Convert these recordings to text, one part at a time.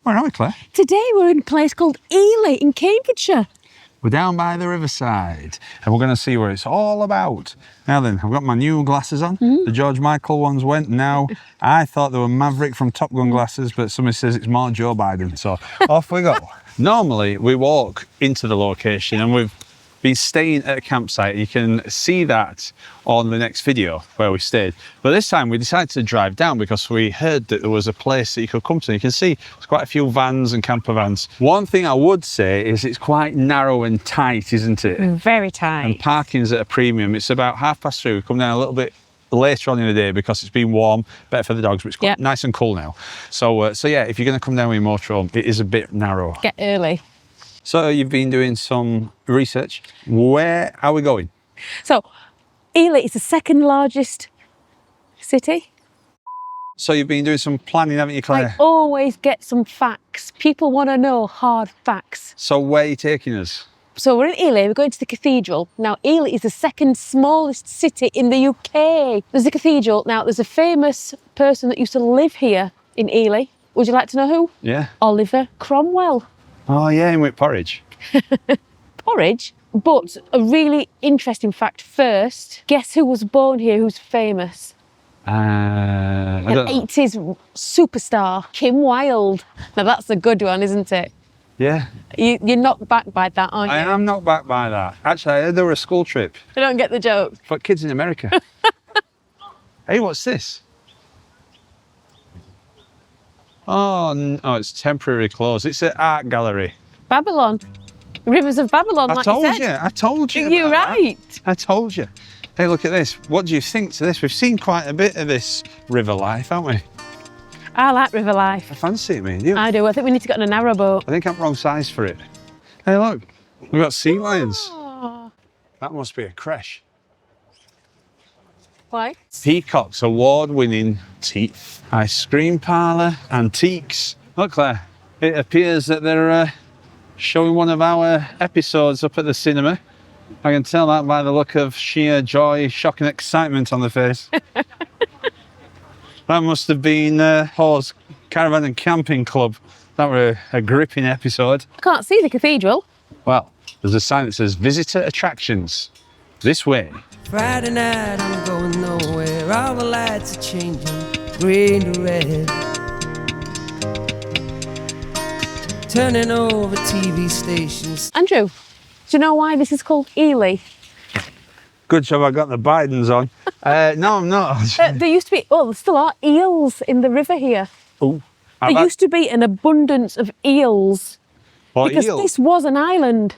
Where are we, Claire? Today we're in a place called ELY in Cambridgeshire. We're down by the riverside and we're going to see what it's all about. Now then, I've got my new glasses on. The George Michael ones went. Now, I thought they were Maverick from Top Gun glasses, but somebody says it's more Joe Biden. So off we go. Normally, we walk into the location and we've been staying at a campsite. You can see that on the next video where we stayed. But this time we decided to drive down because we heard that there was a place that you could come to. You can see there's quite a few vans and camper vans. One thing I would say is it's quite narrow and tight, isn't it? Very tight. And parking's at a premium. It's about 3:30. We come down a little bit later on in the day because it's been warm, better for the dogs, but it's quite nice and cool now. So yeah, if you're going to come down with your motorhome, it is a bit narrow. Get early. So you've been doing some research. Where are we going? So, ELY is the second largest city. So you've been doing some planning, haven't you, Claire? I always get some facts. People want to know hard facts. So where are you taking us? So we're in ELY, we're going to the Cathedral. Now, ELY is the second smallest city in the UK. There's a cathedral. Now, there's a famous person that used to live here in ELY. Would you like to know who? Yeah. Oliver Cromwell. Oh, yeah, in with porridge. Porridge? But a really interesting fact first. Guess who was born here who's famous? I don't know. 80s superstar, Kim Wilde. Now, that's a good one, isn't it? Yeah. You're knocked back by that, aren't you? I am knocked back by that. Actually, I heard there were a school trip I don't get the joke. for kids in America. Hey, what's this? Oh, no, it's temporarily closed. It's an art gallery. Babylon. Rivers of Babylon, I told you. You're right. I told you. Hey, look at this. What do you think to this? We've seen quite a bit of this river life, haven't we? I like river life. I fancy it, me. Do you? I do. I think we need to get on a narrow boat. I think I'm wrong size for it. Hey, look. We've got sea lions. Oh. That must be a creche. Why? Peacock's award-winning teeth. Ice cream parlour, antiques. Look, Claire, it appears that they're showing one of our episodes up at the cinema. I can tell that by the look of sheer joy, shock and excitement on the face. That must have been Hawes Caravan and Camping Club. That were a gripping episode. I can't see the cathedral. Well, there's a sign that says visitor attractions. This way. Friday night, I'm going nowhere. All the lights are changing, green to red. Turning over TV stations. Andrew, do you know why this is called ELY? Good job I got the Bidens on. No, I'm not. There used to be, there still are eels in the river here. Ooh. There used to be an abundance of eels. What because eel? this was an island.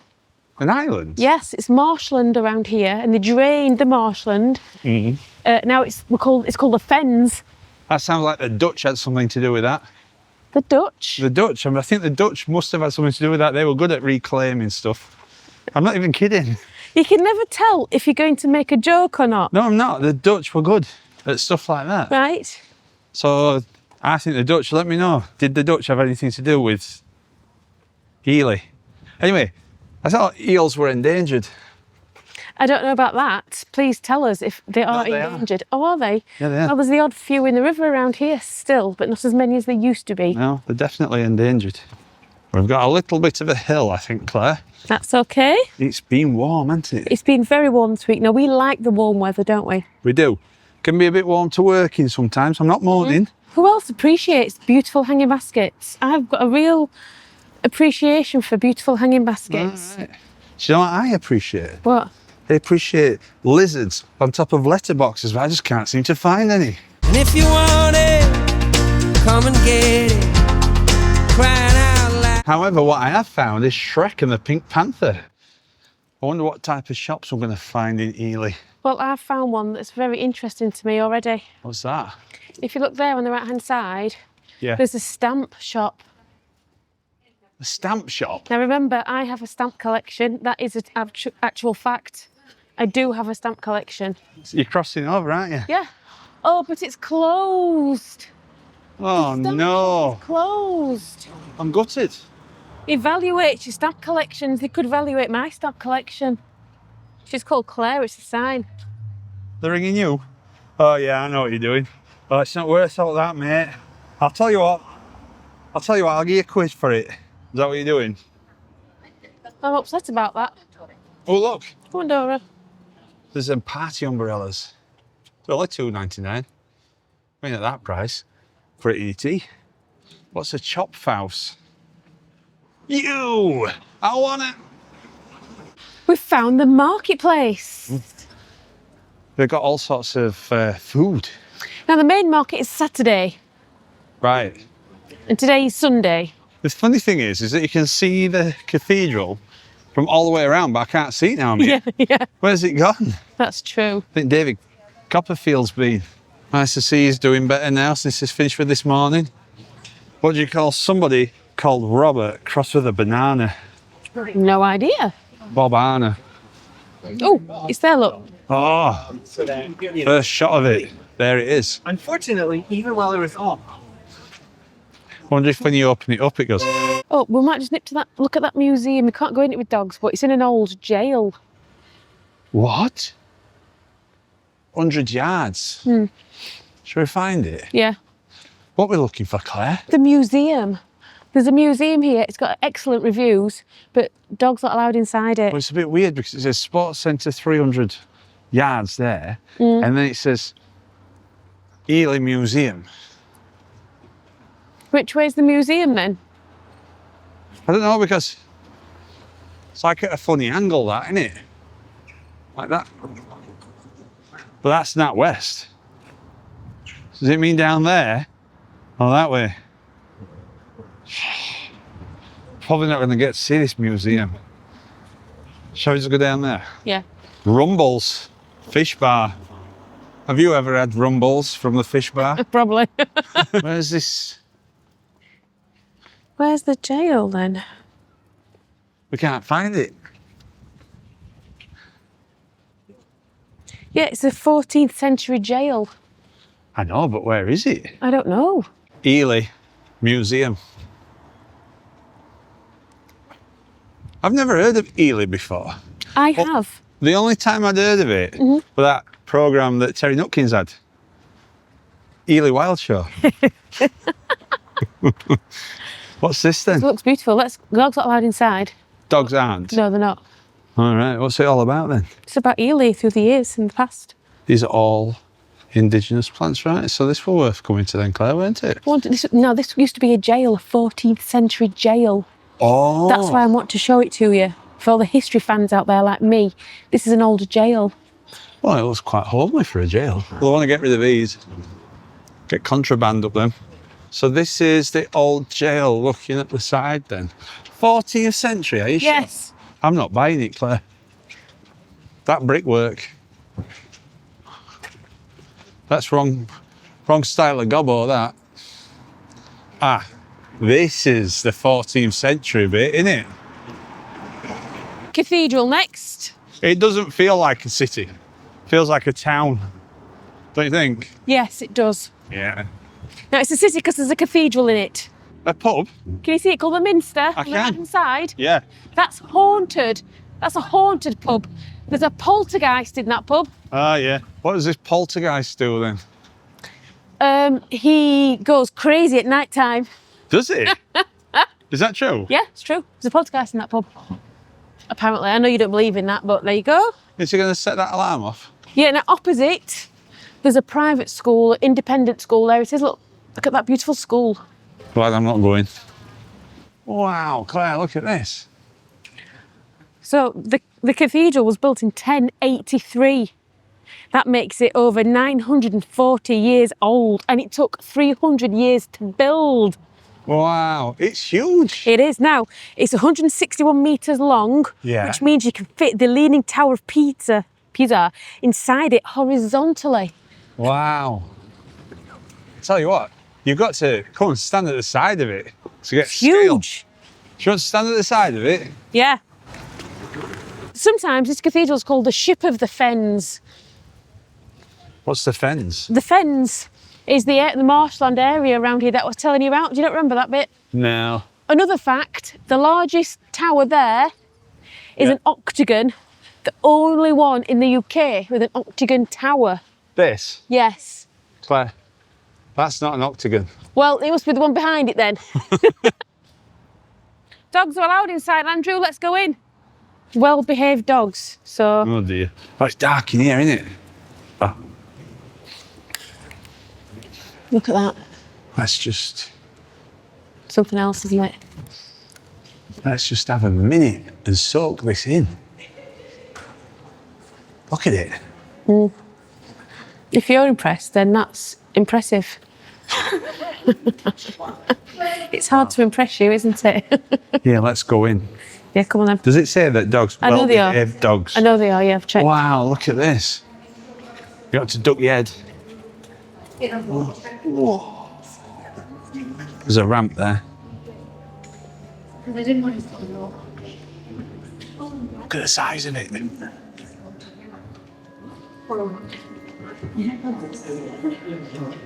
An island? Yes, it's marshland around here, and they drained the marshland. Now it's called the Fens. That sounds like the Dutch had something to do with that. The Dutch? The Dutch, I think the Dutch must have had something to do with that. They were good at reclaiming stuff. I'm not even kidding. You can never tell if you're going to make a joke or not. No, I'm not. The Dutch were good at stuff like that. Right? So I think the Dutch, let me know. Did the Dutch have anything to do with ELY? Anyway, I thought eels were endangered. I don't know about that. Please tell us if they are endangered. Oh, are they? Yeah, they are. Well, there's the odd few in the river around here still, but not as many as they used to be. No, they're definitely endangered. We've got a little bit of a hill, I think, Claire. That's okay. It's been warm, hasn't it? It's been very warm this week. Now, we like the warm weather, don't we? We do. Can be a bit warm to work in sometimes. I'm not moaning. Who else appreciates beautiful hanging baskets? I've got a real appreciation for beautiful hanging baskets. Right. Do you know what I appreciate? What? I appreciate lizards on top of letterboxes, but I just can't seem to find any. And if you want it, come and get it. Crying out loud. However, what I have found is Shrek and the Pink Panther. I wonder what type of shops I'm going to find in Ely. Well, I've found one that's very interesting to me already. What's that? If you look there on the right-hand side, Yeah. there's a stamp shop. A stamp shop? Now, remember, I have a stamp collection. That is an actual fact. I do have a stamp collection. You're crossing over, aren't you? Yeah. Oh, but it's closed. Oh, The stamp no. shop is closed. I'm gutted. Evaluate your stamp collections. They could evaluate my stamp collection. She's called Claire, it's a sign. They're ringing you? Oh, yeah, I know what you're doing. Oh, it's not worth all that, mate. I'll tell you what. I'll tell you what, I'll give you a quiz for it. Is that what you're doing? I'm upset about that. Oh, look. Come on, Dora. There's some party umbrellas. They're only $2.99. I mean, at that price, for ET. What's a chop fouse? You! I want it! We've found the marketplace. They've got all sorts of food. Now, the main market is Saturday, Right. and today is Sunday. The funny thing is that you can see the cathedral from all the way around, but I can't see it now. Yeah, yeah, Where's it gone? that's true. I think David Copperfield's been. Nice to see he's doing better now since he's finished with this morning. What do you call somebody called Robert crossed with a banana? No idea. Bob Arner. Oh, it's there, look. Oh, first shot of it. There it is. Unfortunately, even while it was off, Wonder if when you open it up, it goes. Oh, we might just nip to that. Look at that museum. We can't go in it with dogs, but it's in an old jail. What? 100 yards. Shall we find it? Yeah. What are we looking for, Claire? The museum. There's a museum here. It's got excellent reviews, but dogs not allowed inside it. Well, it's a bit weird because it says Sports Centre 300 yards there, and then it says ELY Museum. Which way's the museum then? I don't know because it's like at a funny angle, that, isn't it? Like that. But that's not west. Does it mean down there? Or that way? Probably not going to get to see this museum. Shall we just go down there? Yeah. Rumbles, fish bar. Have you ever had rumbles from the fish bar? Probably. Where's this? Where's the jail then? We can't find it. Yeah, it's a 14th century jail. I know, but where is it? I don't know. ELY Museum. I've never heard of ELY before. I have. The only time I'd heard of it was that programme that Terry Nutkins had. ELY Wild Show. What's this then? It looks beautiful. Dogs not allowed inside. Dogs aren't? No, they're not. All right, what's it all about then? It's about Ely through the years in the past. These are all indigenous plants, right? So this were worth coming to then, Claire, weren't it? This used to be a jail, a 14th century jail. Oh. That's why I want to show it to you. For all the history fans out there like me, this is an older jail. Well, it looks quite homely for a jail. Well, I want to get rid of these. Get contraband up them. So this is the old jail looking at the side then. 14th century, are you sure? Yes. I'm not buying it, Claire. That brickwork. That's wrong style of gobbo, that. Ah, this is the 14th century bit, isn't it? Cathedral next. It doesn't feel like a city. It feels like a town. Don't you think? Yes, it does. Yeah. Now it's a city because there's a cathedral in it. A pub? Can you see it called the Minster on the can. right-hand side? Yeah. That's haunted. That's a haunted pub. There's a poltergeist in that pub. Ah, yeah. What does this poltergeist do then? He goes crazy at night time. Does it? Is that true? Yeah, it's true. There's a poltergeist in that pub. Apparently. I know you don't believe in that, but there you go. Is he going to set that alarm off? Yeah, now opposite, there's a private school, independent school there. It says, look at that beautiful school. Glad I'm not going. Wow, Claire, look at this. So the cathedral was built in 1083. That makes it over 940 years old, and it took 300 years to build. Wow, it's huge. It is. Now, it's 161 metres long, Yeah. which means you can fit the Leaning Tower of Pisa inside it horizontally. Wow. Tell you what, you've got to come and stand at the side of it to get scale. Huge. Do you want to stand at the side of it? Yeah. Sometimes this cathedral is called the Ship of the Fens. What's the fens? The Fens is the marshland area around here that I was telling you about. Do you not remember that bit? No. Another fact, the largest tower there is Yeah. an octagon, the only one in the UK with an octagon tower. This? Yes. Claire, That's not an octagon. Well, it must be the one behind it then. Dogs are allowed inside, Andrew. Let's go in. Well-behaved dogs. So. Oh dear. Oh, it's dark in here, isn't it? Oh, Look at that. let's just Something else, isn't it? have a minute and soak this in. Look at it. If you're impressed, then that's impressive. It's hard to impress you, isn't it? Yeah, let's go in. Yeah, come on then. Does it say that dogs, I know they are. well-behaved dogs? I know they are, yeah, I've checked. Wow, look at this. You got to duck your head. Whoa. There's a ramp there. Look at the size of it.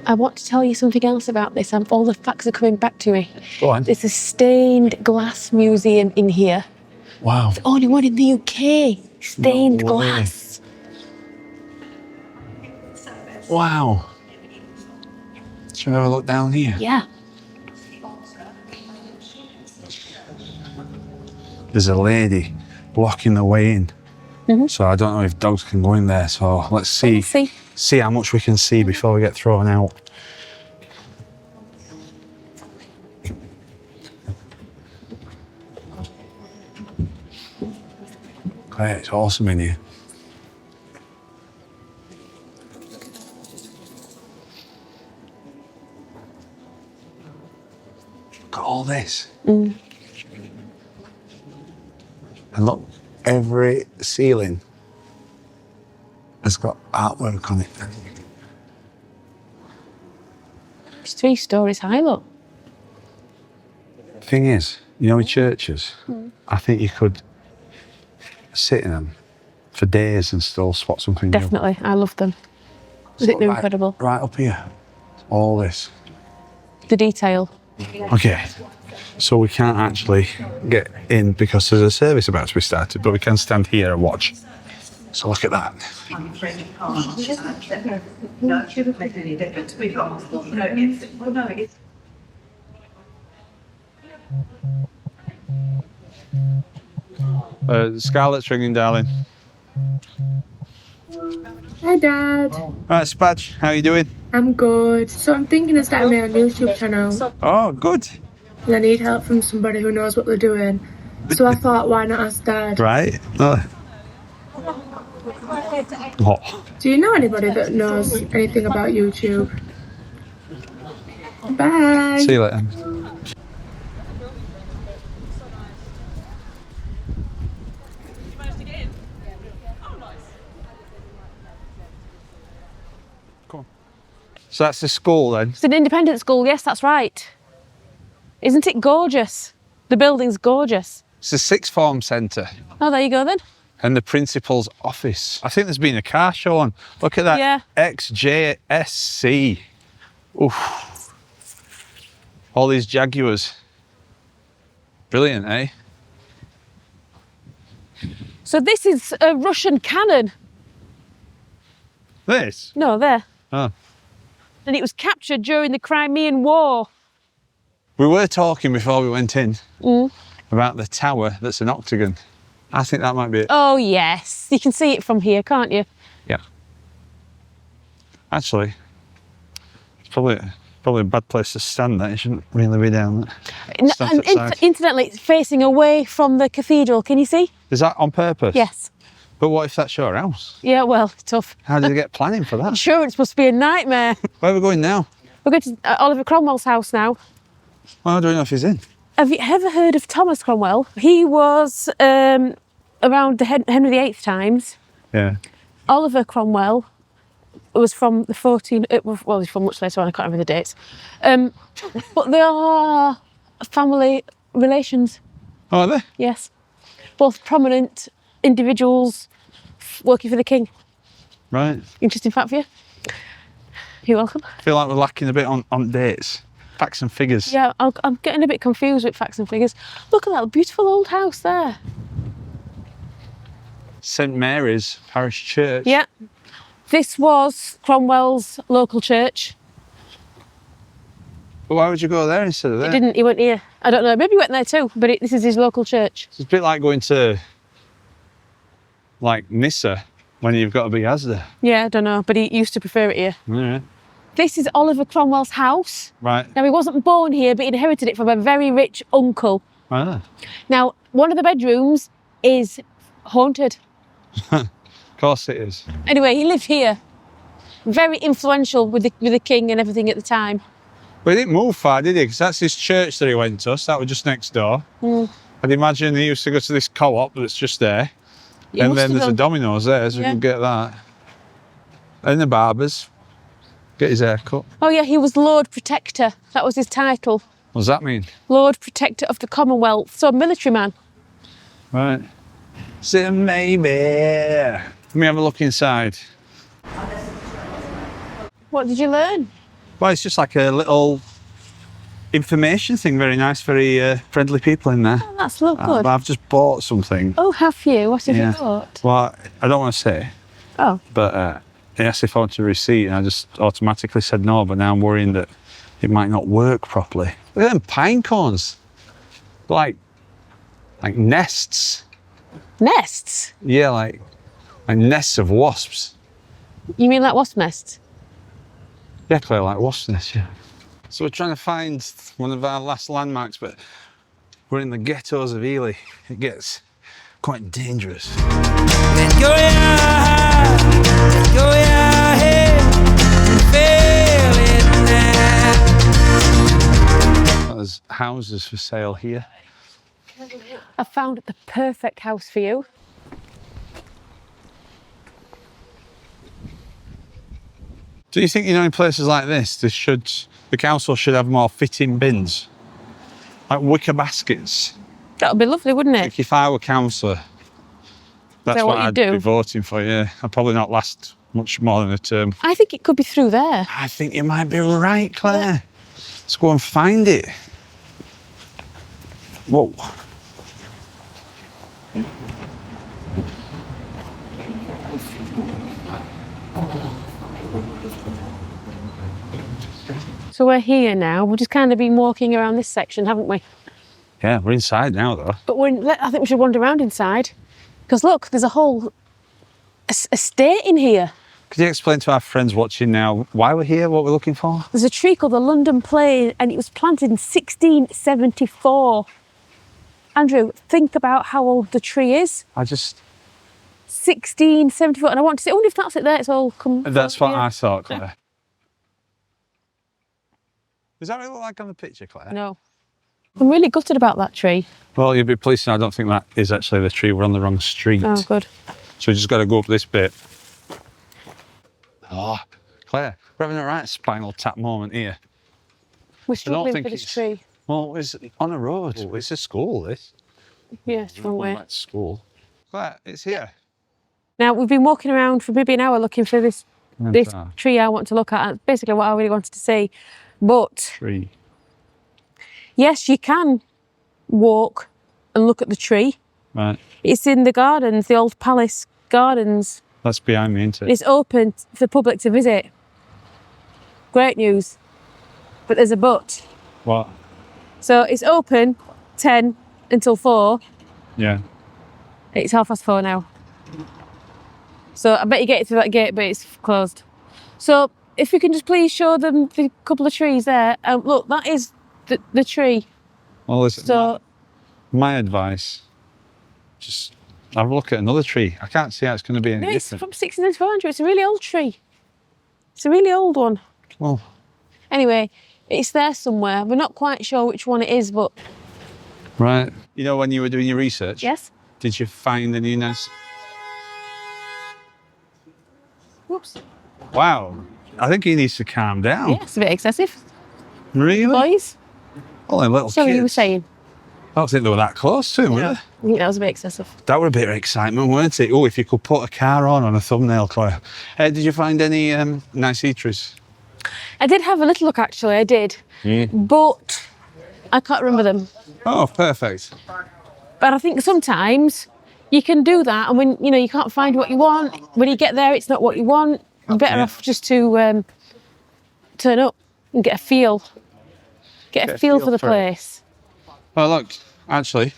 I want to tell you something else about this. All the facts are coming back to me. Go on. There's a stained glass museum in here. Wow. The only one in the UK. Stained No way. glass. Wow. Should we have a look down here? Yeah. There's a lady blocking the way in. So I don't know if dogs can go in there. So let's see. See how much we can see before we get thrown out. Okay, it's awesome in here. Look at all this. And look, every ceiling has got artwork on it. It's 3 stories high, look. Thing is, you know, in churches, I think you could sit in them for days and still spot something new. Definitely. I love them. I think they're incredible. Right up here, all this. The detail. Okay, so we can't actually get in because there's a service about to be started, but we can stand here and watch. So look at that. No, it shouldn't make any difference. We've got it's Scarlett's ringing, darling. Hi Dad, Right, Spadge, how you doing? I'm good. So I'm thinking of starting my own YouTube channel Oh, good. and I need help from somebody who knows what they're doing. So I thought, why not ask Dad? Right. Oh. Do you know anybody that knows anything about YouTube? Bye. See you later. Come on. So that's the school then? It's an independent school, yes, that's right. Isn't it gorgeous? The building's gorgeous. It's a sixth form centre Oh, there you go then. and the principal's office. I think there's been a car show on. Look at that. Yeah. XJSC. Oof. All these Jaguars. Brilliant, eh? So this is a Russian cannon. This? No, there. Oh. And it was captured during the Crimean War. We were talking before we went in about the tower that's an octagon. I think that might be it. Oh, yes. You can see it from here, can't you? Yeah. Actually, it's probably a bad place to stand there. You shouldn't really be down there. Stand And outside. incidentally, it's facing away from the cathedral. Can you see? Is that on purpose? Yes. But what if that's your house? Yeah, well, tough. How did they get planning for that? Insurance must be a nightmare. Where are we going now? We're going to Oliver Cromwell's house now. Well, I don't know if he's in. Have you ever heard of Thomas Cromwell? He was around the Henry VIII times. Yeah. Oliver Cromwell was from the 14... well, he's from much later on, I can't remember the dates. But they are family relations, Oh, are they? yes. Both prominent individuals working for the king. Right. Interesting fact for you. You're welcome. I feel like we're lacking a bit on dates. Facts and figures. Yeah, I'm getting a bit confused with facts and figures. Look at that beautiful old house there. St Mary's Parish Church. Yeah. This was Cromwell's local church. But why would you go there instead of there? He didn't. He went here. I don't know. Maybe he went there too. But this is his local church. It's a bit like going to like Nissa when you've got to be Asda. Yeah, I don't know. But he used to prefer it here. Yeah. This is Oliver Cromwell's house. Right. Now, he wasn't born here, but he inherited it from a very rich uncle. Ah. Now, one of the bedrooms is haunted. Of course it is. Anyway, he lived here. Very influential with the king and everything at the time. But he didn't move far, did he? Because that's his church that he went to. So that was just next door. I'd imagine he used to go to this co-op that's just there. He and must then have there's a done. Domino's there, so we Yeah. can get that. And the barbers. Get his hair cut. Oh yeah, he was Lord Protector. That was his title. What does that mean? Lord Protector of the Commonwealth. So a military man. Right. So maybe. Let me have a look inside. What did you learn? Well, it's just like a little information thing. Very nice, very friendly people in there. Oh, that's look good. But I've just bought something. Oh, have you? What have Yeah. you bought? Well, I don't want to say, Oh, but he asked if I wanted a receipt, and I just automatically said no. But now I'm worrying that it might not work properly. Look at them pine cones. They're like nests. nests. Yeah, like nests of wasps. You mean like wasp nests? Yeah, Claire, like wasp nests, yeah. So we're trying to find one of our last landmarks, but we're in the ghettos of Ely. It gets quite dangerous. Let go your heart, let go your head, and feel it now. There's houses for sale here. I found the perfect house for you. Do you think, in places like this, the council should have more fitting bins? Like wicker baskets? That would be lovely, wouldn't it? Like if I were councillor, that's that what what you'd I'd do? be voting for, yeah. I'd probably not last much more than a term. I think it could be through there. I think you might be right, Claire. Let's go and find it. Whoa. So we're here now. We've just kind of been walking around this section, haven't we? Yeah, we're inside now, though. But I think we should wander around inside. Because look, there's a whole estate in here. Could you explain to our friends watching now why we're here, what we're looking for? There's a tree called the London Plane and it was planted in 1674. Andrew, think about how old the tree is. 1674. And I want to say, I wonder if that's it there. It's all come. That's what yeah. I thought, Claire. Does that really look like on the picture, Claire? No. I'm really gutted about that tree. Well, you'll be pleased to know I don't think that is actually the tree. We're on the wrong street. Oh, good. So we just got to go up this bit. Oh, Claire, we're having a right spinal tap moment here. We're struggling think for this it's- tree. Well, it's on a road. It's a school, this. Yeah, it's the wrong way. Back to school. Claire, it's here. Now, we've been walking around for maybe an hour looking for this tree I want to look at. That's basically what I really wanted to see. But Tree. yes, you can walk and look at the tree. Right. It's in the gardens, the old palace gardens. That's behind me, isn't it? It's open for the public to visit. Great news. But there's a but. What? So it's open 10 until 4. Yeah. It's 4:30 now. So I bet you get through that gate, but it's closed. So if you can just please show them the couple of trees there. Look, that is the tree. Well, listen, So my advice, just have a look at another tree. I can't see how it's going to be any no, it's different. from 1600. It's a really old tree. It's a really old one. Well, Anyway, it's there somewhere. We're not quite sure which one it is, but right. You know, when you were doing your research, yes. did you find any nice... Whoops. Wow. I think he needs to calm down. Yeah, it's a bit excessive. Really? Boys, Only little sorry, kids. you were saying. I don't think they were that close to him, were they? I think that was a bit excessive. That were a bit of excitement, weren't it? Oh, if you could put a car on a thumbnail, Claire. Did you find any nice eateries? I did have a little look, actually. I did. But I can't remember them. Oh, perfect. But I think sometimes you can do that, and when you can't find what you want, when you get there, it's not what you want. You're better off just to turn up and get a feel. Get a feel for the it. place. Well, look, actually,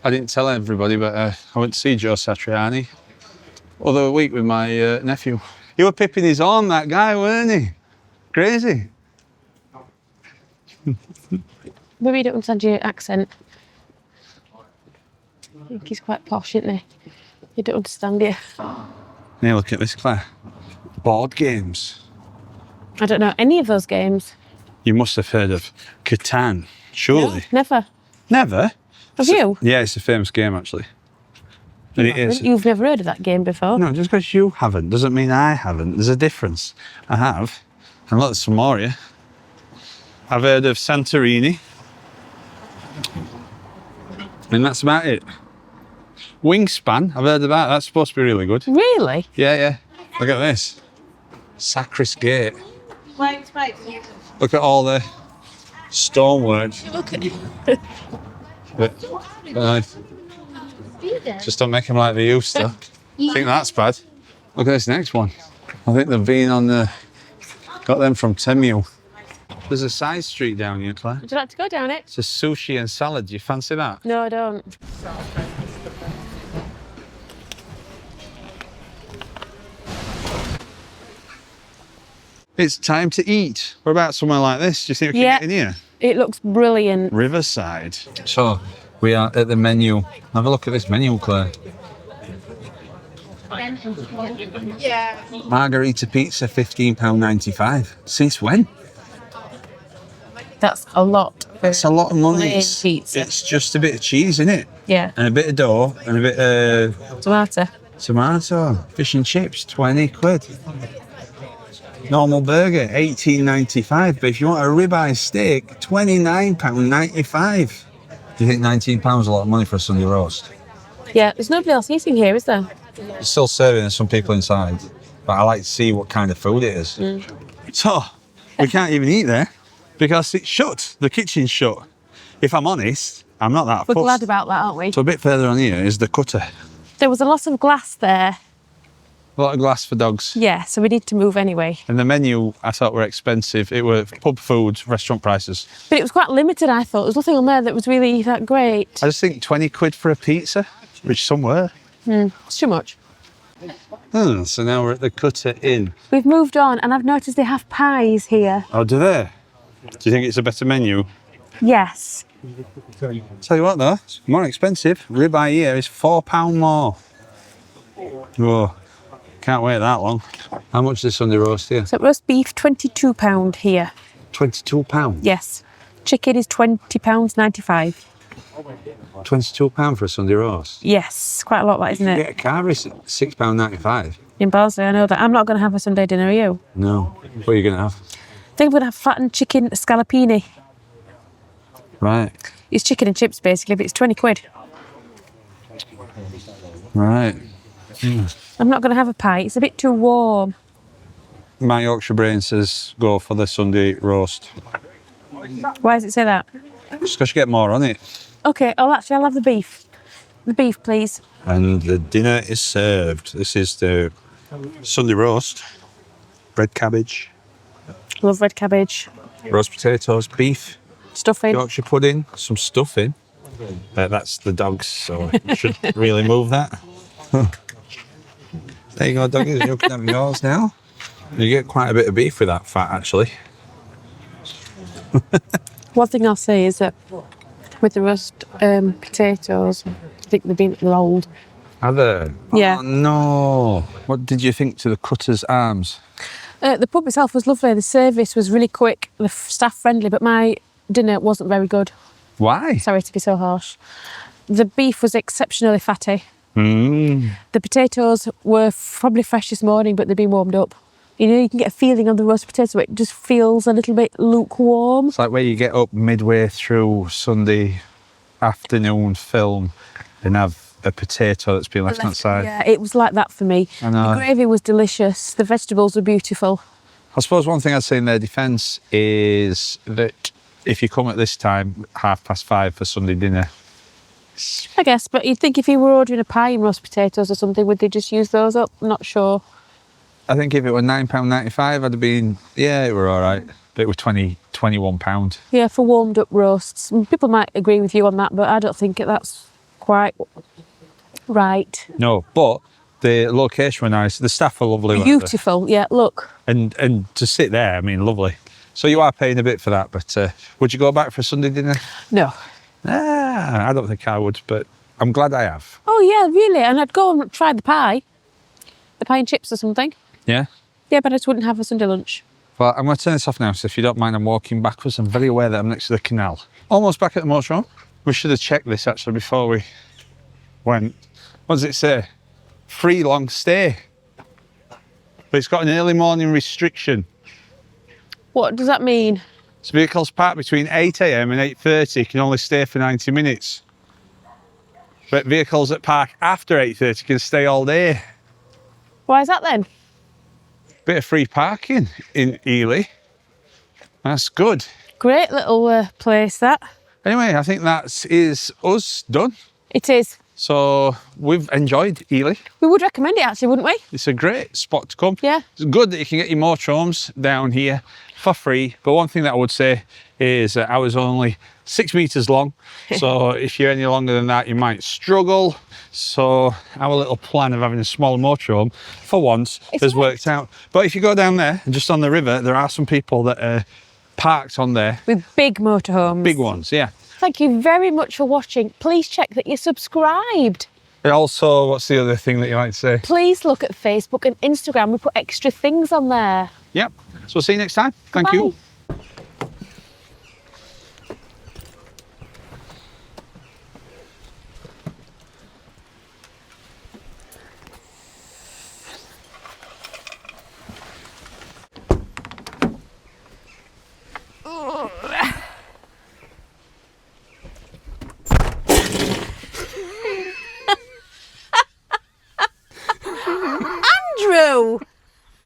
I didn't tell everybody, but I went to see Joe Satriani other week with my nephew. He was pipping his horn, that guy, weren't he? Crazy. Maybe you don't understand your accent. I think he's quite posh, isn't he? You don't understand you. Now look at this, Claire. Board games. I don't know any of those games. You must have heard of Catan, surely. Never. Never? Have you? Yeah, it's a famous game, actually. And it is. You've never heard of that game before? No, just because you haven't doesn't mean I haven't. There's a difference. I have. And look, there's some more here. I've heard of Santorini. And that's about it. Wingspan, I've heard of that. That's supposed to be really good. Really? Yeah, yeah. Look at this. Sacris Gate. Look at all the stonework. Look at Just don't make them like they used to. I think that's bad. Look at this next one. I think they've been on the... Got them from Temu. There's a side street down here, Claire. Would you like to go down it? It's a sushi and salad. Do you fancy that? No, I don't. It's time to eat. What about somewhere like this? Do you think we can Yeah. get in here? It looks brilliant. Riverside. So, we are at the menu. Have a look at this menu, Claire. Margarita pizza, £15.95. Since when? That's a lot. It's a lot of money. Plain It's, pizza. it's just a bit of cheese, isn't it? Yeah. And a bit of dough and a bit of Tomato. tomato. Fish and chips, 20 quid. Normal burger, £18.95. But if you want a ribeye steak, £29.95. Do you think £19 is a lot of money for a Sunday roast? Yeah, there's nobody else eating here, is there? It's still serving, there's some people inside. But I like to see what kind of food it is. So, we can't even eat there because it's shut. The kitchen's shut. If I'm honest, I'm not that We're fussed. glad about that, aren't we? So a bit further on here is the cutter. There was a lot of glass there. A lot of glass for dogs. Yeah, so we need to move anyway. And the menu, I thought, were expensive. It were pub food, restaurant prices. But it was quite limited, I thought. There was nothing on there that was really that great. I just think 20 quid for a pizza, which some were. It's too much. So now we're at the Cutter Inn. We've moved on and I've noticed they have pies here. Oh, do they? Do you think it's a better menu? Yes. Tell you what though, it's more expensive. Ribeye here is £4 more. Whoa, can't wait that long. How much is this Sunday roast here? So roast beef, £22 here. £22? Yes. Chicken is £20.95. £22 for a Sunday roast? Yes, quite a lot, that, isn't You it? get a carvery, £6.95. In Barnsley, I know that. I'm not going to have a Sunday dinner, are you? No. What are you going to have? I think I'm going to have flattened chicken scallopini. Right, It's chicken and chips, basically, but it's 20 quid. right. I'm not going to have a pie. It's a bit too warm. My Yorkshire brain says go for the Sunday roast. Why does it say that? Just because you get more on it. Okay, oh, actually, I'll have the beef. The beef, please. And the dinner is served. This is the Sunday roast. Red cabbage, Love red cabbage. roast potatoes, beef, Stuffing. Yorkshire pudding, some stuffing. That's the dogs, so you should really move that. There you go, doggies. You can have yours now. You get quite a bit of beef with that fat, actually. One thing I'll say is that with the roast potatoes, I think they're old. Are there? Yeah. Oh, no. What did you think to the Cutter's Arms? The pub itself was lovely. The service was really quick. The staff friendly, but my dinner wasn't very good. Why? Sorry to be so harsh. The beef was exceptionally fatty. The potatoes were probably fresh this morning, but they'd been warmed up. You know, you can get a feeling on the roast potato, it just feels a little bit lukewarm. It's like where you get up midway through Sunday afternoon film and have a potato that's been left outside. Yeah, it was like that for me. I know. The gravy was delicious. The vegetables were beautiful. I suppose one thing I'd say in their defence is that if you come at this time, 5:30 for Sunday dinner, I guess, but you'd think if you were ordering a pie and roast potatoes or something, would they just use those up? Not sure. I think if it were £9.95, I'd have been, yeah, it were all right. but it was £21. Yeah, for warmed up roasts. People might agree with you on that, but I don't think that's quite right. No, but the location were nice. The staff were lovely. weren't they? Beautiful, yeah, look. And to sit there, I mean, lovely. So you are paying a bit for that, but would you go back for Sunday dinner? No. I don't think I would, but I'm glad I have. Oh, yeah, really? And I'd go and try the pie and chips or something. Yeah? Yeah, but I just wouldn't have a Sunday lunch. Well, I'm going to turn this off now, so if you don't mind, I'm walking backwards. I'm very aware that I'm next to the canal. Almost back at the motorhome. We should have checked this, actually, before we went. What does it say? Free long stay. But it's got an early morning restriction. What does that mean? So vehicles parked between 8 AM and 8:30 can only stay for 90 minutes. But vehicles that park after 8:30 can stay all day. Why is that then? Bit of free parking in Ely. That's good. Great little place, that. Anyway, I think that is us done. It is. So we've enjoyed Ely. We would recommend it, actually, wouldn't we? It's a great spot to come. Yeah. It's good that you can get your motorhomes down here for free. But one thing that I would say is that I was only 6 meters long. So if you're any longer than that, you might struggle. So our little plan of having a smaller motorhome for once has worked out. But if you go down there and just on the river, there are some people that are parked on there. With big motorhomes. Big ones, yeah. Thank you very much for watching. Please check that you're subscribed. And also, what's the other thing that you like to say? Please look at Facebook and Instagram. We put extra things on there. Yep. So we'll see you next time. Thank you. Bye.